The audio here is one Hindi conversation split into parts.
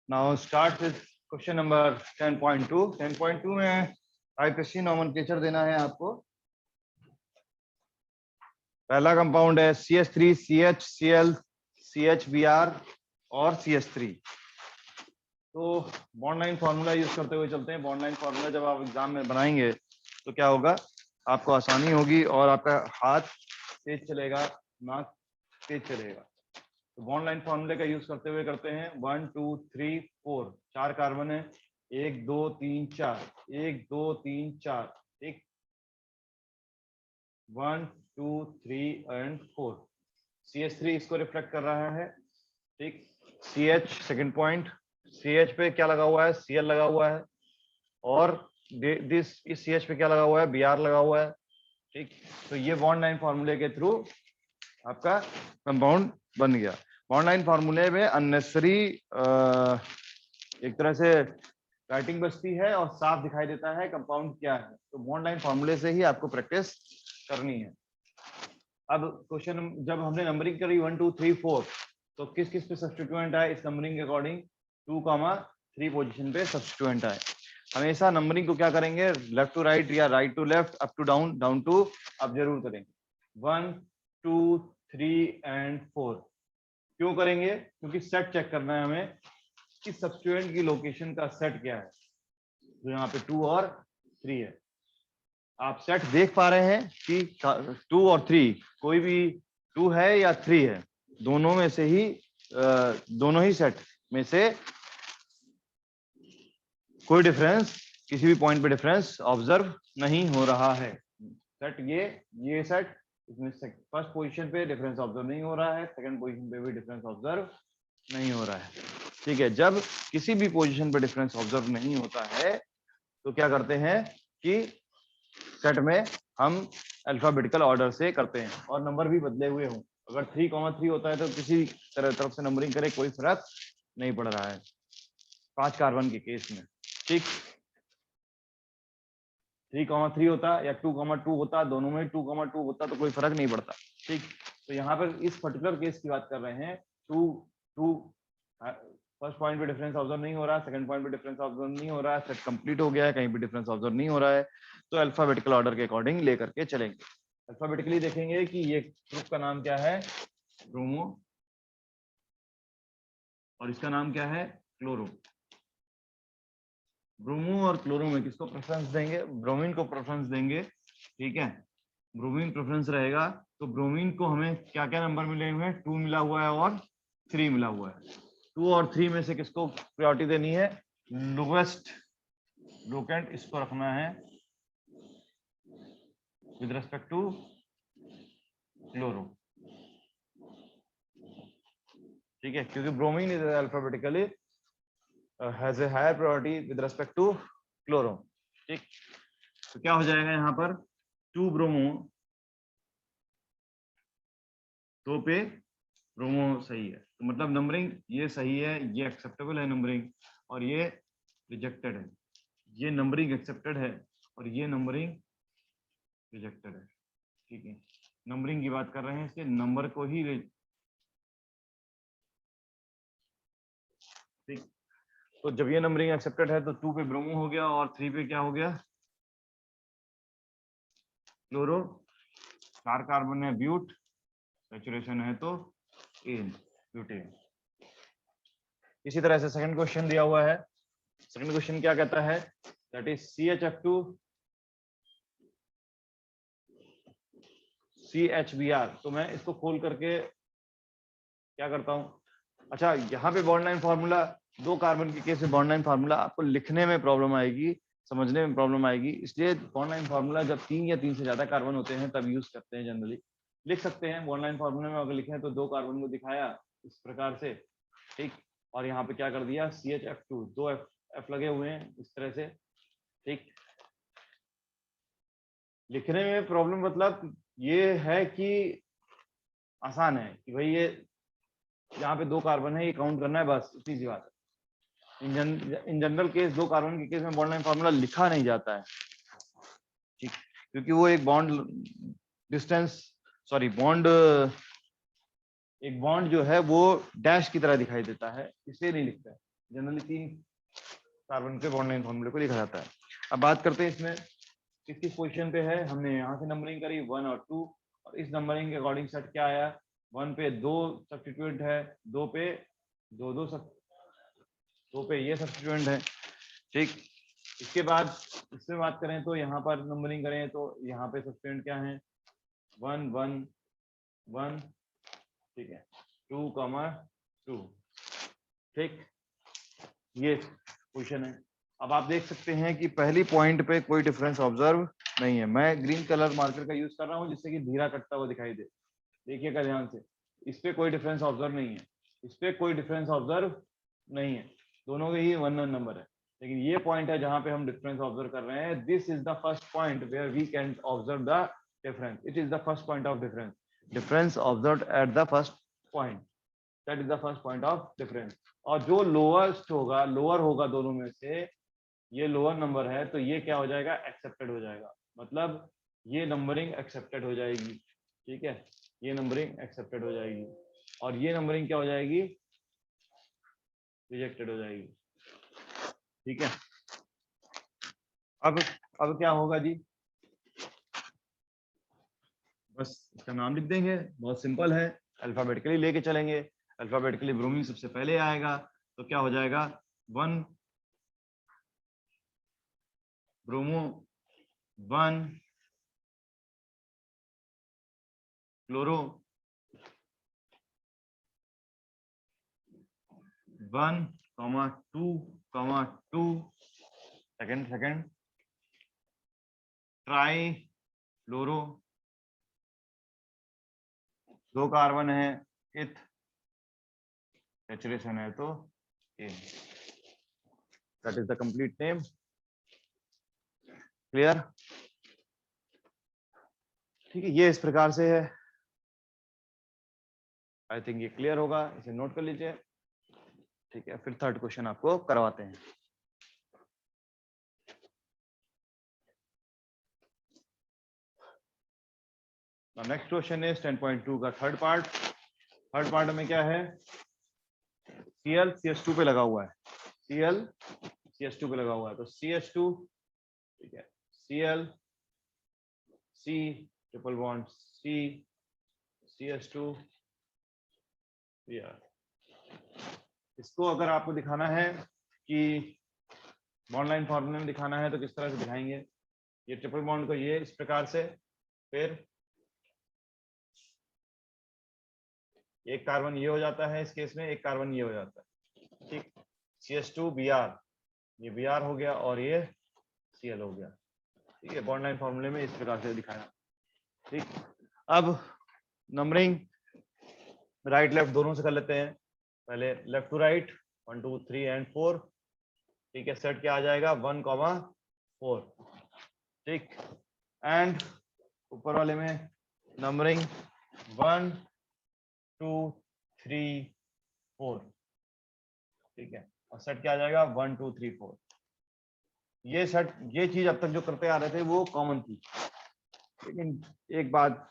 Now start with question number 10.2. 10.2 में आईपीसी नोमेनक्लेचर देना है आपको। पहला कंपाउंड है CH3, CH, Cl, CHBr और CH3। तो बॉन्ड लाइन फार्मूला यूज करते हुए चलते हैं। बॉन्ड लाइन फार्मूला जब आप एग्जाम में बनाएंगे तो क्या होगा, आपको आसानी होगी और आपका हाथ तेज चलेगा, नाक तेज चलेगा। तो बॉन्ड लाइन फार्मूले का यूज करते हुए करते हैं। 1 2 3 4 4 कार्बन है, 1 2 3 4, 1 2 3 4, ठीक, 1 2 3 एंड 4। CH3 इसको रिफ्लेक्ट कर रहा है, ठीक। CH सेकंड पॉइंट, CH पे क्या लगा हुआ है, Cl लगा हुआ है, और इस CH पे क्या लगा हुआ है, Br लगा हुआ है, ठीक। तो ये बॉन्ड लाइन फार्मूले के थ्रू आपका कंपाउंड बन गया। बॉन्ड लाइन फार्मूले में अननेसेसरी एक तरह से राइटिंग बचती है और साफ दिखाई देता है कंपाउंड क्या है। तो बॉन्ड लाइन फार्मूले से ही आपको प्रैक्टिस करनी है। अब क्वेश्चन जब हमने नंबरिंग करी 1 2 3 4, तो किस किस पे सब्स्टिट्यूएंट है इस नंबरिंग के अकॉर्डिंग, 2, 3 पोजीशन पे सब्स्टिट्यूएंट है। हमेशा नंबरिंग को क्या करेंगे, लेफ्ट टू राइट या right to left, up to down, down to up जरूर करेंगे। 1 2 3 एंड 4 क्यों करेंगे, क्योंकि सेट चेक करना है हमें कि सब्स्टिट्यूएंट की लोकेशन का सेट क्या है। तो यहाँ पे 2 और 3 है। आप सेट देख पा रहे हैं कि 2 और 3 कोई भी 2 है या 3 है, दोनों में से ही दोनों ही सेट में से कोई डिफरेंस, किसी भी पॉइंट पे डिफरेंस ऑब्जर्व नहीं हो रहा है। सेट ये सेट, इसमें फर्स्ट पोजीशन पे डिफरेंस ऑब्जर्व नहीं हो रहा है, सेकंड पोजीशन पे भी डिफरेंस ऑब्जर्व नहीं हो रहा है, ठीक है। जब किसी भी पोजीशन पे डिफरेंस ऑब्जर्व नहीं होता है तो क्या करते हैं कि सेट में हम अल्फाबेटिकल ऑर्डर से करते हैं और नंबर भी बदले हुए हों। अगर 3,3 होता है तो किसी तरफ से नंबरिंग करे कोई फर्क नहीं पड़ रहा है 5 कार्बन के केस में, ठीक। 3,3 होता या 2,2 होता, दोनों में 2,2 होता तो कोई फर्क नहीं पड़ता, ठीक। तो यहाँ पर इस पर्टिकुलर केस की बात कर रहे हैं। 2 फर्स्ट पॉइंट पे डिफरेंस ऑब्जर्व नहीं हो रहा, सेकंड पॉइंट पे डिफरेंस ऑब्जर्व नहीं हो रहा है, सेट कंप्लीट हो गया है, कहीं भी डिफरेंस ऑब्जर्व नहीं हो रहा है, तो अल्फाबेटिकल ऑर्डर के अकॉर्डिंग लेकर के चलेंगे। अल्फाबेटिकली देखेंगे कि ये ग्रुप का नाम क्या है, ब्रोमो, और इसका नाम क्या है, क्लोरो। ब्रोमो और क्लोरो में किसको प्रेफरेंस देंगे, ब्रोमीन को प्रेफरेंस देंगे, ठीक है। ब्रोमीन प्रेफरेंस रहेगा तो ब्रोमीन को हमें क्या क्या नंबर मिले हुए हैं, 2 मिला हुआ है और 3 मिला हुआ है। 2 और 3 में से किसको प्रायोरिटी देनी है, लोवेस्ट लोकेंट इसको रखना है विद रेस्पेक्ट टू क्लोरो, ठीक है, क्योंकि bromine is alphabetically has a higher priority with respect to chloro, ठीक। तो क्या हो जाएगा यहाँ पर, 2 ब्रोमो, 2 पे ब्रोमो सही है, तो मतलब नंबरिंग ये सही है, ये एक्सेप्टेबल है नंबरिंग, और ये रिजेक्टेड है। ये नंबरिंग एक्सेप्टेड है और ये नंबरिंग रिजेक्टेड है, ठीक है। नंबरिंग की बात कर रहे हैं, इसके नंबर को ही, ठीक। तो जब ये नंबरिंग एक्सेप्टेड है तो 2 पे ब्रोमो हो गया और 3 पे क्या हो गया, क्लोरो। 4 कार्बन है, ब्यूट, सैचुरेशन है तो एन, ब्यूटेन। इसी तरह से सेकंड क्वेश्चन दिया हुआ है। सेकंड क्वेश्चन क्या कहता है, दैट इज CHF2 CHBr। तो मैं इसको खोल करके क्या करता हूं, अच्छा यहाँ पे बॉन्ड लाइन फार्मूला, 2 कार्बन के केस में बॉन्ड लाइन फार्मूला आपको लिखने में प्रॉब्लम आएगी, समझने में प्रॉब्लम आएगी, इसलिए बॉन्ड लाइन फार्मूला जब 3 या 3 से ज्यादा कार्बन होते हैं तब यूज करते हैं। जनरली लिख सकते हैं बॉन्ड लाइन फार्मूले में, अगर लिखें तो 2 कार्बन को दिखाया इस प्रकार से, ठीक, और यहाँ पे क्या कर दिया, CHF2, 2 F लगे हुए हैं इस तरह से, ठीक। लिखने में प्रॉब्लम मतलब ये है कि आसान है कि भाई ये यहाँ पे 2 कार्बन है, ये काउंट करना है, बस इतनी सी बात है। इन जनरल केस 2 कार्बन के केस में बॉन्ड लाइन फार्मूला लिखा नहीं जाता है, ठीक, क्योंकि वो एक बॉन्ड डिस्टेंस, सॉरी बॉन्ड, एक बॉन्ड जो है वो डैश की तरह दिखाई देता है, इसलिए नहीं लिखता है। जनरली 3 कार्बन के बॉन्ड लेंथ फॉर्मूले को लिखा जाता है। अब बात करते हैं इसमें किस पोजीशन पे है। हमने यहाँ से नंबरिंग करी 1 और 2, और इस नंबरिंग के अकॉर्डिंग सेट क्या आया, 1 पे 2 सब्स्टिट्यूएंट है, 2 पे 2 पे ये सब्स्टिट्यूएंट है, ठीक। इसके बाद इसमें बात करें तो यहाँ पर नंबरिंग करें तो यहाँ पे सब्स्टिट्यूएंट क्या है, 1 1 1, ठीक है, 2 2, ठीक, ये पोजीशन है। अब आप देख सकते हैं कि पहली पॉइंट पे कोई डिफरेंस ऑब्जर्व नहीं है। मैं ग्रीन कलर मार्कर का यूज कर रहा हूँ जिससे कि धीरा कटता हुआ दिखाई दे। देखिएगा ध्यान से, इस पे कोई डिफरेंस ऑब्जर्व नहीं है, इस पे कोई डिफरेंस ऑब्जर्व नहीं है, दोनों के ही 1 1 नंबर है। लेकिन ये पॉइंट है जहां पे हम डिफरेंस ऑब्जर्व कर रहे हैं। This is the first point where we can observe the difference. It is the first point of difference. Difference observe at the first point, that is the first point of difference. और जो लोअरेस्ट होगा, लोअर होगा दोनों में से, ये लोअर नंबर है, तो ये क्या हो जाएगा, एक्सेप्टेड हो जाएगा। मतलब ये नंबरिंग एक्सेप्टेड हो जाएगी, ठीक है, ये नंबरिंग एक्सेप्टेड हो जाएगी, और ये नंबरिंग क्या हो जाएगी, रिजेक्टेड हो जाएगी, ठीक है। अब क्या होगा जी, बस इसका नाम लिख देंगे, बहुत सिंपल है। अल्फाबेटिकली लेके चलेंगे, अल्फाबेटिकली ब्रोमीन सबसे पहले आएगा, तो क्या हो जाएगा, 1 ब्रोमो, 1 क्लोरो, 1 2 2, सेकंड ट्राई फ्लोरो, 2 कार्बन है, इथ सैचुरेशन है तो that is the complete name. Clear, ठीक है, ये इस प्रकार से है। आई थिंक ये क्लियर होगा, इसे नोट कर लीजिए, ठीक है। फिर थर्ड क्वेश्चन आपको करवाते हैं। नेक्स्ट क्वेश्चन इज 10.2 का थर्ड पार्ट। थर्ड पार्ट में क्या है, Cl CH2 पे लगा हुआ है, Cl CH2 पे लगा हुआ है, तो CH2, ठीक है, Cl C triple bond C CH2 Br। इसको अगर आपको दिखाना है कि बॉन्ड लाइन फॉर्मूले में दिखाना है तो किस तरह से दिखाएंगे, ये ट्रिपल बॉन्ड को ये इस प्रकार से, फिर एक कार्बन ये हो जाता है, इस केस में एक कार्बन ये हो जाता है, ठीक, CH2 Br, ये Br हो गया और ये Cl हो गया, ठीक है। बॉन्ड लाइन फॉर्मूले में इस प्रकार से दिखाया, ठीक। अब नंबरिंग राइट लेफ्ट दोनों से कर लेते हैं। पहले लेफ्ट टू राइट, 1 2 3 एंड 4, ठीक है। सेट क्या आ जाएगा, 1 4, ठीक। एंड ऊपर वाले में नंबरिंग 1 2 3 4, ठीक है, और सेट क्या आ जाएगा, 1 2 3 4। ये सेट, ये चीज अब तक जो करते आ रहे थे वो कॉमन थी, लेकिन एक बात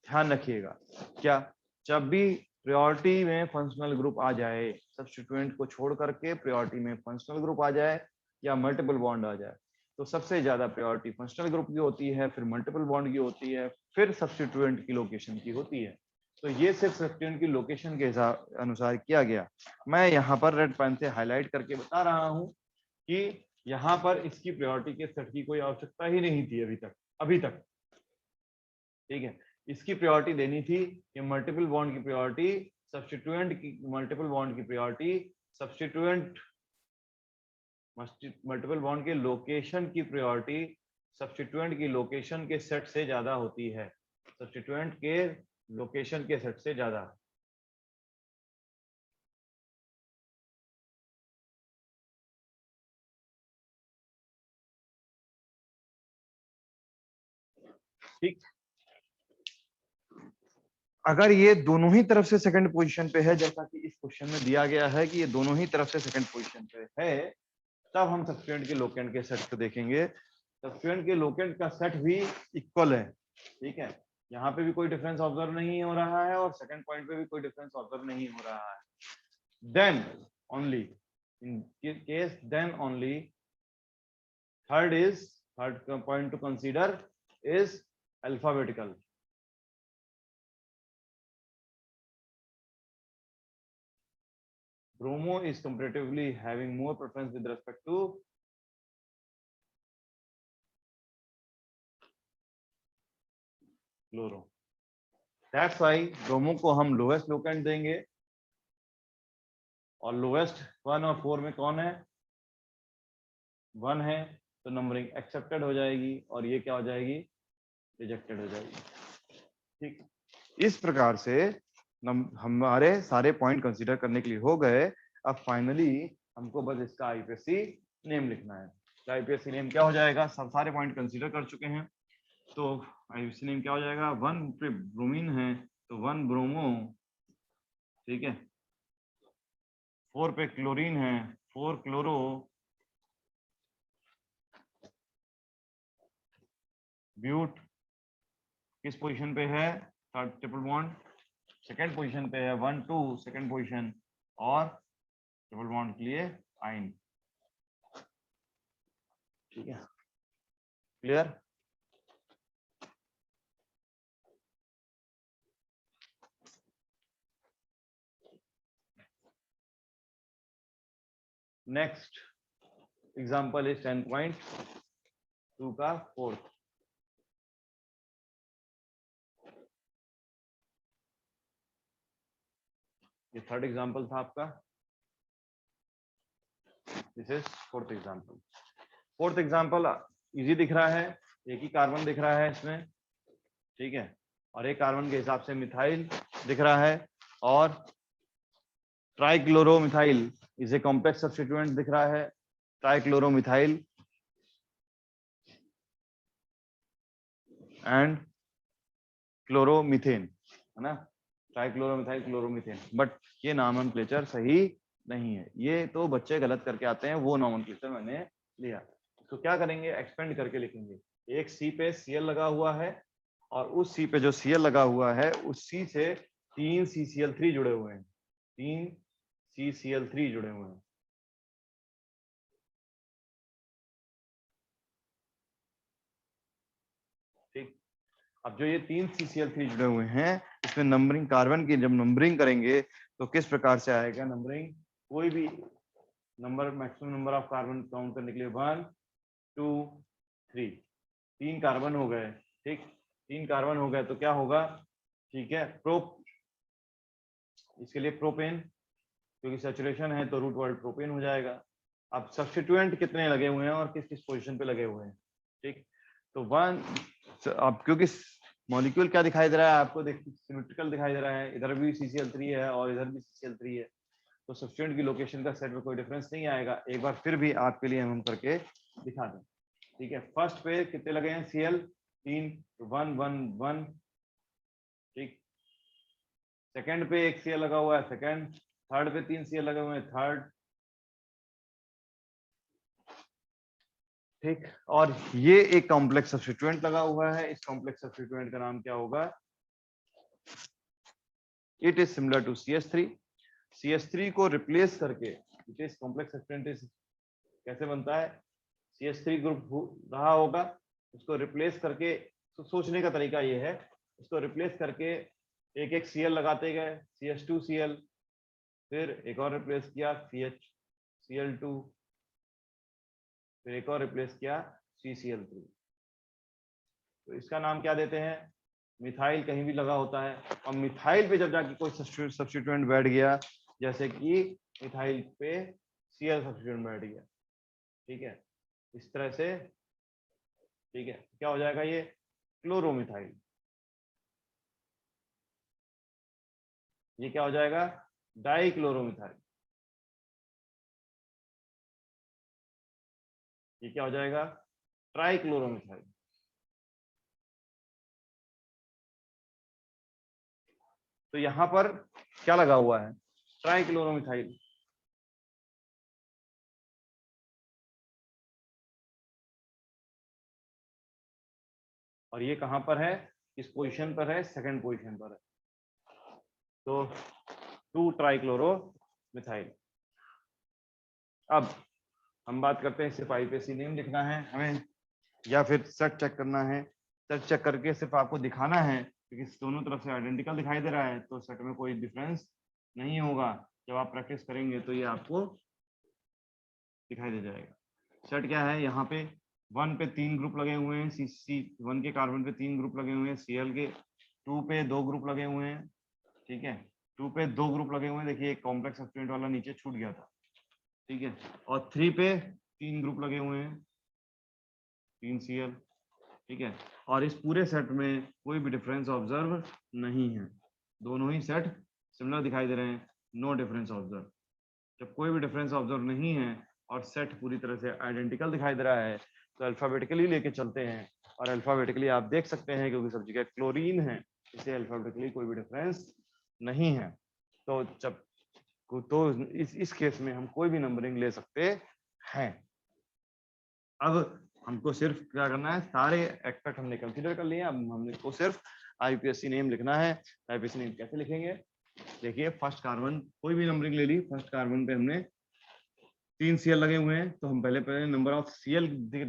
ध्यान रखिएगा, क्या, जब भी प्रायोरिटी में फंक्शनल ग्रुप आ जाए, सब्स्टिट्यूएंट को छोड़ करके प्रायोरिटी में फंक्शनल ग्रुप आ जाए या मल्टीपल बॉन्ड आ जाए, तो सबसे ज्यादा प्रायोरिटी फंक्शनल ग्रुप की होती है, फिर मल्टीपल बॉन्ड की होती है, फिर सब्स्टिट्यूएंट की लोकेशन की होती है। तो ये सिर्फ सब्स्टिट्यूएंट की लोकेशन के अनुसार किया गया। मैं यहाँ पर रेड पेन से हाईलाइट करके बता रहा हूँ कि यहाँ पर इसकी प्रायोरिटी के सेट की कोई आवश्यकता ही नहीं थी अभी तक, ठीक है। इसकी प्रायोरिटी देनी थी कि मल्टीपल बॉन्ड की प्रायोरिटी सब्स्टिट्यूएंट की, मल्टीपल बॉन्ड की प्रायोरिटी सब्स्टिट्यूएंट, मल्टीपल बॉन्ड के लोकेशन की प्रायोरिटी सब्स्टिट्यूएंट की लोकेशन के सेट से ज्यादा होती है, सब्स्टिट्यूएंट के लोकेशन के सेट से ज्यादा। ठीक, अगर ये दोनों ही तरफ से सेकंड पोजीशन पे है, जैसा कि इस क्वेश्चन में दिया गया है कि ये दोनों ही तरफ से सेकंड पोजीशन पे है, तब हम सब्स्टिट्यूएंट के लोकेंट के सेट को देखेंगे। सब्स्टिट्यूएंट के लोकेंट का सेट भी इक्वल है, ठीक है। यहाँ पे भी कोई डिफरेंस ऑब्जर्व नहीं हो रहा है और सेकंड पॉइंट पे भी कोई डिफरेंस ऑब्जर्व नहीं हो रहा है। Then only In case then only third point to consider is alphabetical. Bromo is comparatively having more preference with respect to chloro. That's why bromo को हम लोएस्ट लोकेंट देंगे और लोएस्ट 1 और 4 में कौन है 1 है तो नंबरिंग एक्सेप्टेड हो जाएगी और ये क्या हो जाएगी रिजेक्टेड हो जाएगी। ठीक, इस प्रकार से हमारे सारे पॉइंट कंसीडर करने के लिए हो गए। अब फाइनली हमको बस इसका आईपीएससी नेम लिखना है। तो आईपीएससी नेम क्या हो जाएगा, सब सारे पॉइंट कंसीडर कर चुके हैं तो आईपीएससी नेम क्या हो जाएगा 1 पे ब्रोमीन है तो 1 ब्रोमो, ठीक है। 4 पे क्लोरीन है 4 क्लोरो, ब्यूट किस पोजीशन पे है third triple bond, second position पे है 1 2 सेकेंड पोजीशन और ट्रिपल बॉन्ड के लिए आइन। ठीक है, क्लियर। नेक्स्ट एग्जांपल इज 10.2 का फोर्थ। ये थर्ड एग्जांपल था आपका, this is fourth example. Fourth example easy दिख रहा है, एक ही कार्बन दिख रहा है इसमें, ठीक है, और एक कार्बन के हिसाब से मिथाइल दिख रहा है और ट्राइक्लोरोमिथाइल इज ए कॉम्प्लेक्स सब्स्टिट्यूएंट दिख रहा है। ट्राइक्लोरोमिथाइल एंड क्लोरोमीथेन है ना, ट्राइक्लोरोमिथाइल क्लोरोमीथेन, बट ये नॉमेनक्लेचर सही नहीं है, ये तो बच्चे गलत करके आते हैं, वो नॉमेनक्लेचर मैंने लिया। तो क्या करेंगे, एक्सपेंड करके लिखेंगे। एक सी पे Cl लगा हुआ है और उस सी पे जो Cl लगा हुआ है उस सी से 3 CCl3 जुड़े हुए हैं, 3 CCl3 जुड़े हुए हैं। ठीक, अब जो ये 3 CCl3 जुड़े हुए हैं इसमें नंबरिंग कार्बन की जब नंबरिंग करेंगे तो किस प्रकार से आएगा नंबरिंग, कोई भी number maximum number of carbon count करने के लिए 1 2 3, 3 कार्बन हो गए। ठीक, 3 कार्बन हो गए तो क्या होगा, ठीक है, इसके लिए प्रोपेन, क्योंकि सैचुरेशन है तो रूट वर्ड प्रोपेन हो जाएगा। अब सब्स्टिट्यूएंट कितने लगे हुए हैं और किस किस पोजीशन पे लगे हुए हैं। ठीक, तो 1 अब क्योंकि मॉलिक्यूल क्या दिखाई दे रहा है आपको, देखिए सिमेट्रिकल दिखाई दे रहा है, इधर भी CCl3 है और इधर भी CCl3 है, तो सब्स्टिट्यूएंट की लोकेशन का सेट में कोई डिफरेंस नहीं आएगा। एक बार फिर भी आपके लिए हम करके दिखा दें। ठीक है, फर्स्ट पे कितने लगे हैं Cl 3, 1 1 1, ठीक। सेकंड पे एक Cl लगा हुआ है सेकंड, थर्ड पे 3 Cl लगे हुए हैं थर्ड, ठीक। और ये एक कॉम्प्लेक्स सब्स्टिट्यूएंट लगा हुआ है, इस कॉम्प्लेक्स सब्स्टिट्यूएंट का नाम क्या होगा, it is similar to CH3। CH3 को रिप्लेस करके, इट इज कॉम्प्लेक्स सब्स्टिट्यूएंट कैसे बनता है, CH3 ग्रुप रहा होगा, उसको रिप्लेस करके, तो सोचने का तरीका ये है, इसको रिप्लेस करके एक एक Cl लगाते गए, CH2Cl, फिर एक और रिप्लेस किया CHCl2, फिर एक और रिप्लेस किया CCl3। तो इसका नाम क्या देते हैं, मिथाइल कहीं भी लगा होता है, और मिथाइल पे जब जाके कोई सब्स्टिट्यूएंट बैठ गया, जैसे कि मिथाइल पे Cl सब्स्टिट्यूएंट बैठ गया, ठीक है, इस तरह से, ठीक है, क्या हो जाएगा ये क्लोरोमिथाइल, ये क्या हो जाएगा डाइक्लोरोमिथाइल, ये क्या हो जाएगा ट्राइक्लोरोमिथाइल। तो यहां पर क्या लगा हुआ है, ट्राइक्लोरोमिथाइल, और ये कहां पर है, किस पोजीशन पर है, सेकंड पोजीशन पर है, तो 2 ट्राइक्लोरोमिथाइल। अब हम बात करते हैं, सिर्फ आईपीएससी नेम लिखना है हमें या फिर सेट चेक करना है। सेट चेक करके सिर्फ आपको दिखाना है क्योंकि दोनों तरफ से आइडेंटिकल दिखाई दे रहा है तो सेट में कोई डिफरेंस नहीं होगा। जब आप प्रैक्टिस करेंगे तो ये आपको दिखाई दे जाएगा। सेट क्या है, यहाँ पे 1 पे 3 ग्रुप लगे हुए हैं, C1 के कार्बन पे 3 ग्रुप लगे हुए हैं, Cl के 2 पे 2 ग्रुप लगे हुए हैं, ठीक है, 2 पे 2 ग्रुप लगे हुए हैं। देखिए एक कॉम्प्लेक्स सब्स्टिट्यूएंट वाला नीचे छूट गया था, ठीक है, और 3 पे 3 ग्रुप लगे हुए हैं, 3 Cl, ठीक है, और इस पूरे सेट में कोई भी डिफरेंस ऑब्जर्व नहीं है, दोनों ही सेट सिमिलर दिखाई दे रहे हैं, नो डिफरेंस ऑब्जर्व। जब कोई भी डिफरेंस ऑब्जर्व नहीं है और सेट पूरी तरह से आइडेंटिकल दिखाई दे रहा है तो अल्फाबेटिकली लेके चलते हैं, और अल्फाबेटिकली आप देख सकते हैं क्योंकि सब जगह क्लोरीन है, इससे अल्फाबेटिकली कोई भी डिफरेंस नहीं है। तो जब तो इस केस में हम कोई भी नंबरिंग ले सकते हैं। अब हमको सिर्फ क्या करना है, सारे एक्सपेक्ट हमने कंसीडर कर लिए, अब हमने को सिर्फ आईपीएससी नेम लिखना है। आईपीएससी नेम कैसे लिखेंगे, देखिए फर्स्ट कार्बन कोई भी नंबरिंग ले ली, फर्स्ट कार्बन पे हमने 3 Cl लगे हुए हैं तो हम पहले नंबर ऑफ Cl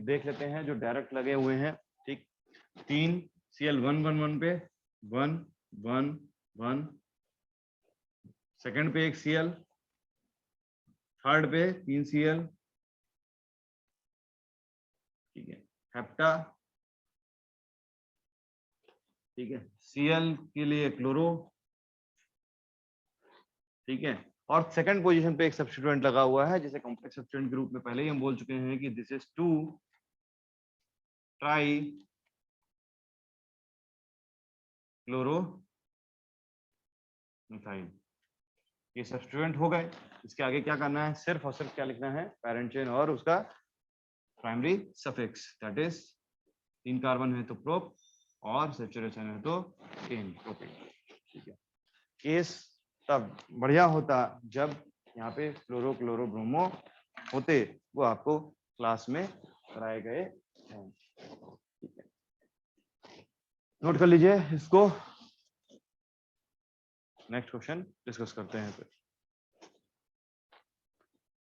देख लेते हैं जो डायरेक्ट लगे हुए हैं, ठीक, 3 Cl 1 1 1 पे 1 1 1, सेकंड पे एक Cl, थर्ड पे 3 Cl, ठीक है, हेप्टा, ठीक है, Cl के लिए क्लोरो, ठीक है, और सेकंड पोजीशन पे एक सब्स्टिट्यूएंट लगा हुआ है जिसे कॉम्प्लेक्स सब्स्टिट्यूएंट के रूप में पहले ही हम बोल चुके हैं कि this is 2 try chloro methyl. ये सब्स्टिट्यूएंट हो गए, इसके आगे क्या करना है, सिर्फ और सिर्फ क्या लिखना है, पैरेंट चेन और उसका primary suffix, that is 3 carbon है तो प्रोप और सैचुरेशन है तो एन, प्रोपेन, ठीक है। केस तब बढ़िया होता जब यहाँ पे क्लोरो क्लोरो ब्रोमो होते, वो आपको क्लास में कराए गए हैं, ठीक है, नोट कर लीजिए इसको। नेक्स्ट क्वेश्चन डिस्कस करते हैं फिर।